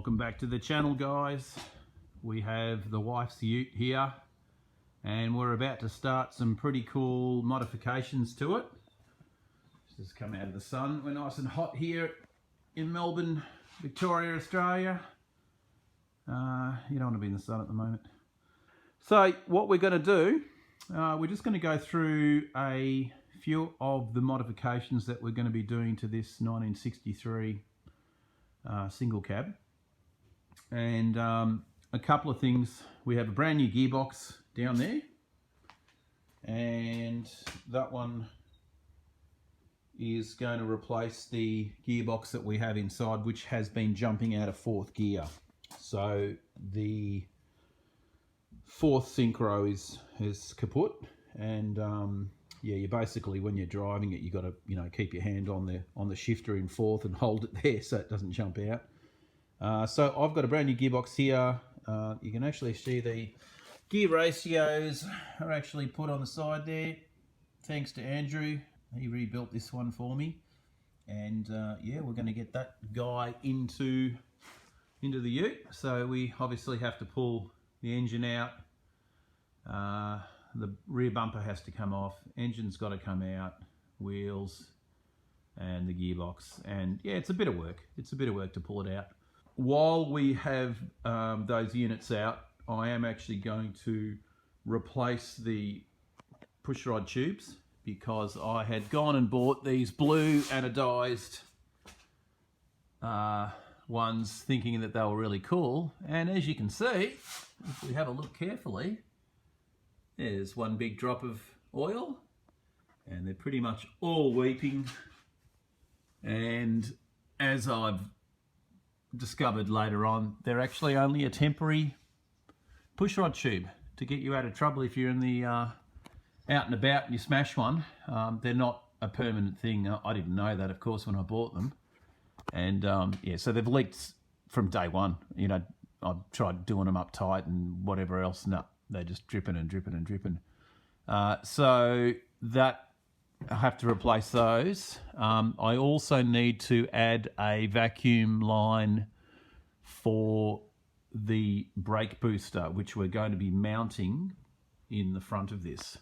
Welcome back to the channel, guys. We have the wife's ute here and we're about to start some pretty cool modifications to it. It's just come out of the sun. We're nice and hot here in Melbourne, Victoria, Australia. You don't want to be in the sun at the moment. So what we're going to do, we're just going to go through a few of the modifications that we're going to be doing to this 1963 single cab. And a couple of things. We have a brand new gearbox down there, and that one is going to replace the gearbox that we have inside, which has been jumping out of fourth gear. So the fourth synchro is kaput, and yeah, you basically, when you're driving it, you got to keep your hand on the shifter in fourth and hold it there so it doesn't jump out. So I've got a brand new gearbox here. You can actually see the gear ratios are actually put on the side there, thanks to Andrew. He rebuilt this one for me, and yeah, we're going to get that guy into the ute. So we obviously have to pull the engine out. The rear bumper has to come off, engine's got to come out, wheels, and the gearbox. And yeah, it's a bit of work. It's a bit of work to pull it out. While we have those units out, I am actually going to replace the pushrod tubes, because I had gone and bought these blue anodized ones thinking that they were really cool. And as you can see, if we have a look carefully, there's one big drop of oil, and they're pretty much all weeping. And as I've discovered later on, they're actually only a temporary pushrod tube to get you out of trouble if you're in the out and about and you smash one. They're not a permanent thing. I didn't know that, of course, when I bought them. And yeah, so they've leaked from day one. I've tried doing them up tight and whatever else. No, they're just dripping and dripping and dripping. So that I have to replace those. I also need to add a vacuum line for the brake booster, which we're going to be mounting in the front of this.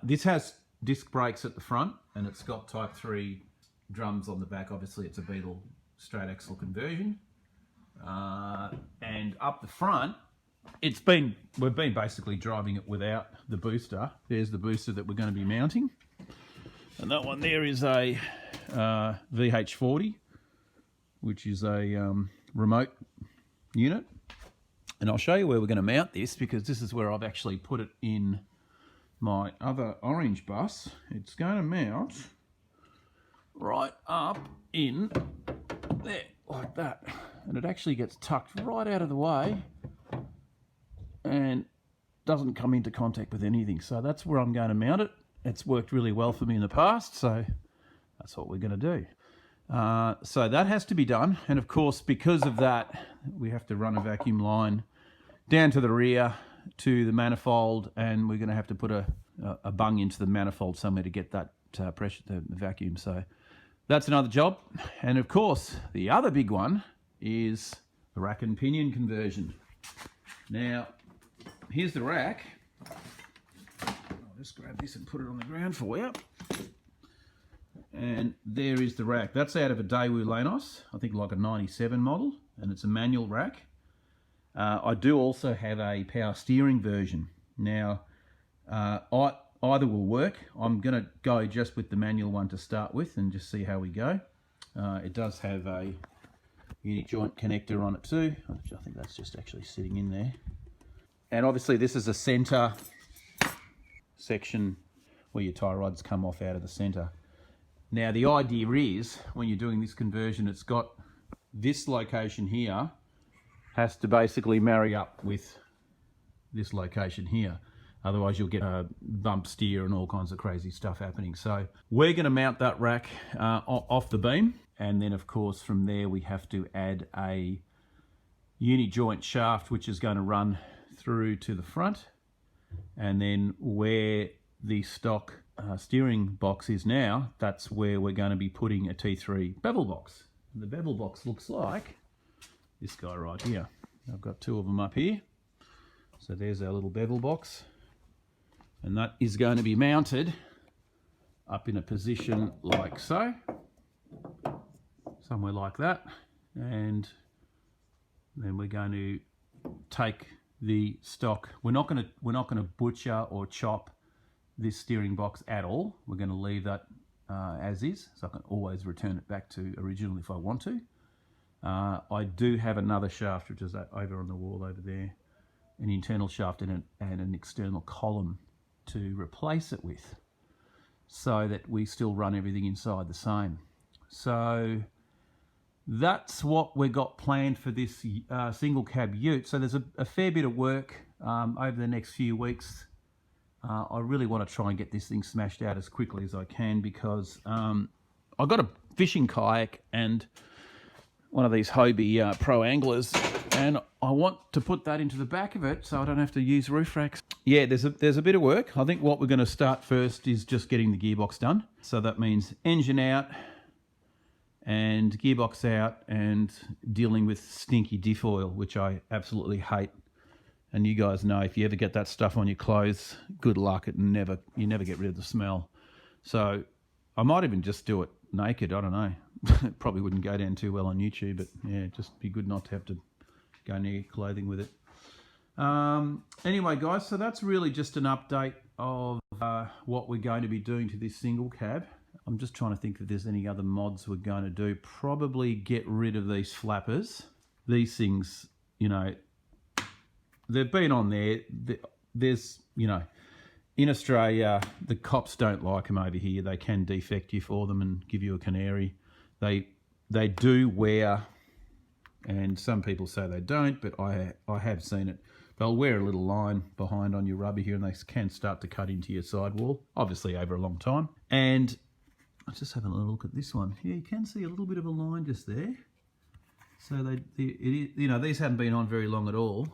This has disc brakes at the front, and it's got Type 3 drums on the back. Obviously, it's a Beetle straight axle conversion. And up the front, we've been basically driving it without the booster. There's the booster that we're going to be mounting. And that one there is a VH40, which is a remote unit. And I'll show you where we're going to mount this, because this is where I've actually put it in my other orange bus. It's going to mount right up in there, like that. And it actually gets tucked right out of the way and doesn't come into contact with anything. So that's where I'm going to mount it. It's worked really well for me in the past, so that's what we're going to do. So that has to be done, and of course, because of that, we have to run a vacuum line down to the rear to the manifold, and we're going to have to put a bung into the manifold somewhere to get that pressure, the vacuum. So that's another job. And of course, the other big one is the rack and pinion conversion. Now, here's the rack. Just grab this and put it on the ground for you. And there is the rack. That's out of a Daewoo Lanos, I think like a 97 model, and it's a manual rack. I do also have a power steering version. Now, either will work. I'm going to go just with the manual one to start with and just see how we go. It does have a unit joint connector on it too. I think that's just actually sitting in there. And obviously this is a center section where your tie rods come off out of the center. Now the idea is, when you're doing this conversion, it's got this location here has to basically marry up with this location here. Otherwise you'll get a bump steer and all kinds of crazy stuff happening. So we're going to mount that rack off the beam, and then of course from there we have to add a uni joint shaft which is going to run through to the front. And then where the stock steering box is now, that's where we're going to be putting a T3 bevel box. And the bevel box looks like this guy right here. I've got two of them up here. So there's our little bevel box. And that is going to be mounted up in a position like so. Somewhere like that. And then we're going to take the stock. We're not going to butcher or chop this steering box at all. We're going to leave that as is, so I can always return it back to original if I want to. I do have another shaft, which is that over on the wall over there, an internal shaft and an external column to replace it with, so that we still run everything inside the same. So that's what we got planned for this single cab ute. So there's a fair bit of work over the next few weeks. I really want to try and get this thing smashed out as quickly as I can, because I've got a fishing kayak and one of these Hobie Pro Anglers, and I want to put that into the back of it so I don't have to use roof racks. Yeah, there's a bit of work. I think what we're going to start first is just getting the gearbox done. So that means engine out and gearbox out and dealing with stinky diff oil, which I absolutely hate. And you guys know, if you ever get that stuff on your clothes, good luck. You never get rid of the smell. So I might even just do it naked. I don't know. It probably wouldn't go down too well on YouTube, but yeah, just be good not to have to go near clothing with it. Anyway, guys, so that's really just an update of what we're going to be doing to this single cab. I'm just trying to think if there's any other mods we're going to do. Probably get rid of these flappers. These things, you know, they've been on there. There's, you know, in Australia, the cops don't like them over here. They can defect you for them and give you a canary. They do wear, and some people say they don't, but I have seen it. They'll wear a little line behind on your rubber here, and they can start to cut into your sidewall, obviously over a long time. And I'm just having a look at this one. Yeah, you can see a little bit of a line just there. So you know, these haven't been on very long at all.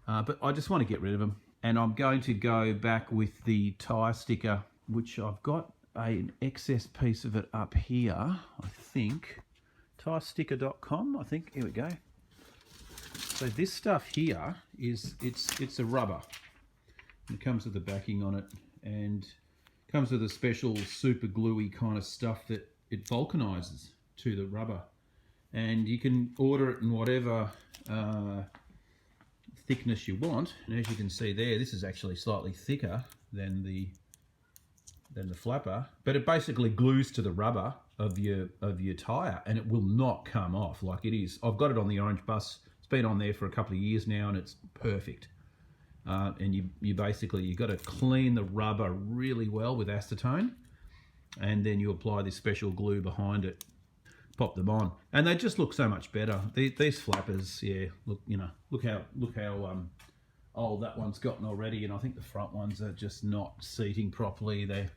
But I just want to get rid of them, and I'm going to go back with the tyre sticker, which I've got an excess piece of it up here, I think. Tyresticker.com, I think. Here we go. So this stuff here is it's a rubber. It comes with the backing on it, and comes with a special super gluey kind of stuff that it vulcanizes to the rubber, and you can order it in whatever thickness you want. And as you can see there, this is actually slightly thicker than the flapper, but it basically glues to the rubber of your tire, and it will not come off. Like it is. I've got it on the orange bus. It's been on there for a couple of years now, and it's perfect. And you've got to clean the rubber really well with acetone, and then you apply this special glue behind it. Pop them on, and they just look so much better. These flappers, yeah, look how old that one's gotten already, and I think the front ones are just not seating properly. They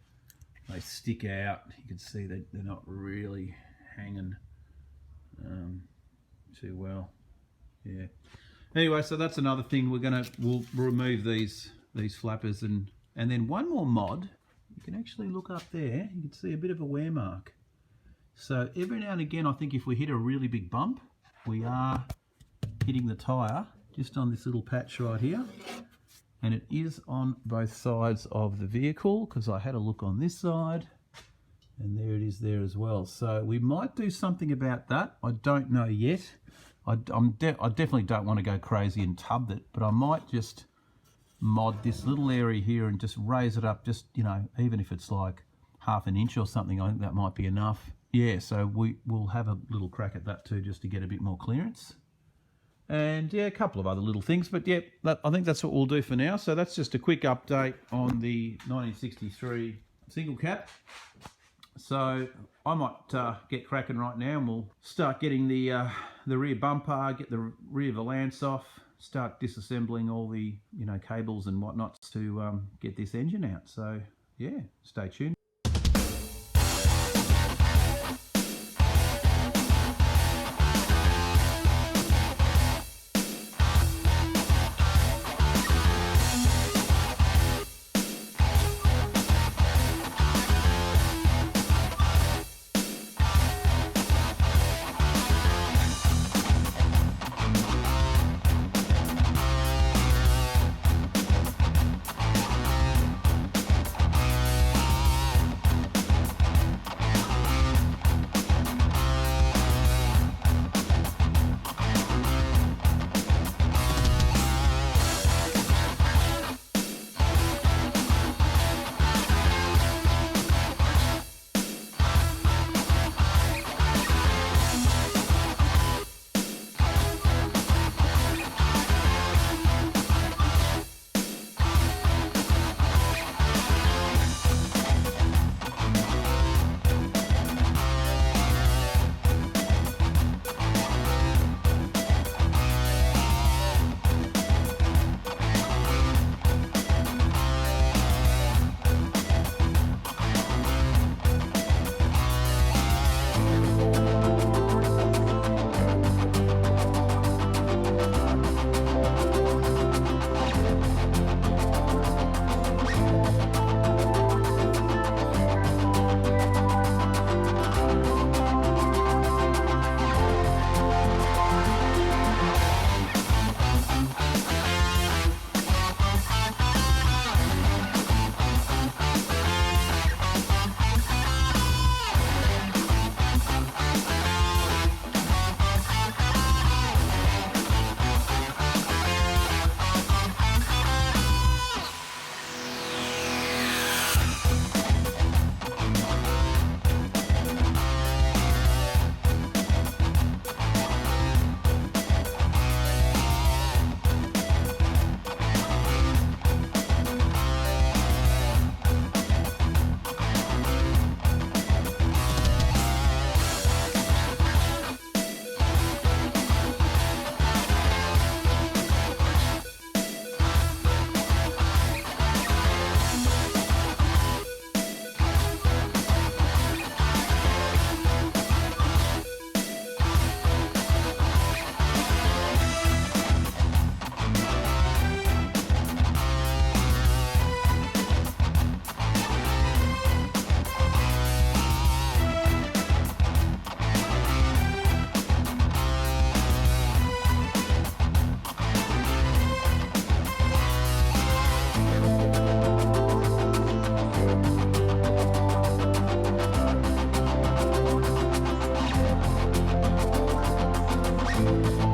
stick out. You can see that they're not really hanging too well. Yeah. Anyway, so that's another thing. We'll remove these flappers, and then one more mod. You can actually look up there. You can see a bit of a wear mark. So every now and again, I think if we hit a really big bump, we are hitting the tyre just on this little patch right here. And it is on both sides of the vehicle, because I had a look on this side, and there it is there as well. So we might do something about that. I don't know yet. I definitely don't want to go crazy and tub it, but I might just mod this little area here and just raise it up, just, you know, even if it's like half an inch or something. I think that might be enough. Yeah, so we'll have a little crack at that too, just to get a bit more clearance. And yeah, a couple of other little things, but yeah, I think that's what we'll do for now. So that's just a quick update on the 1963 single cab. So I might get cracking right now, and we'll start getting the rear bumper, get the rear valance off, start disassembling all the cables and whatnot to get this engine out. So yeah, stay tuned. you.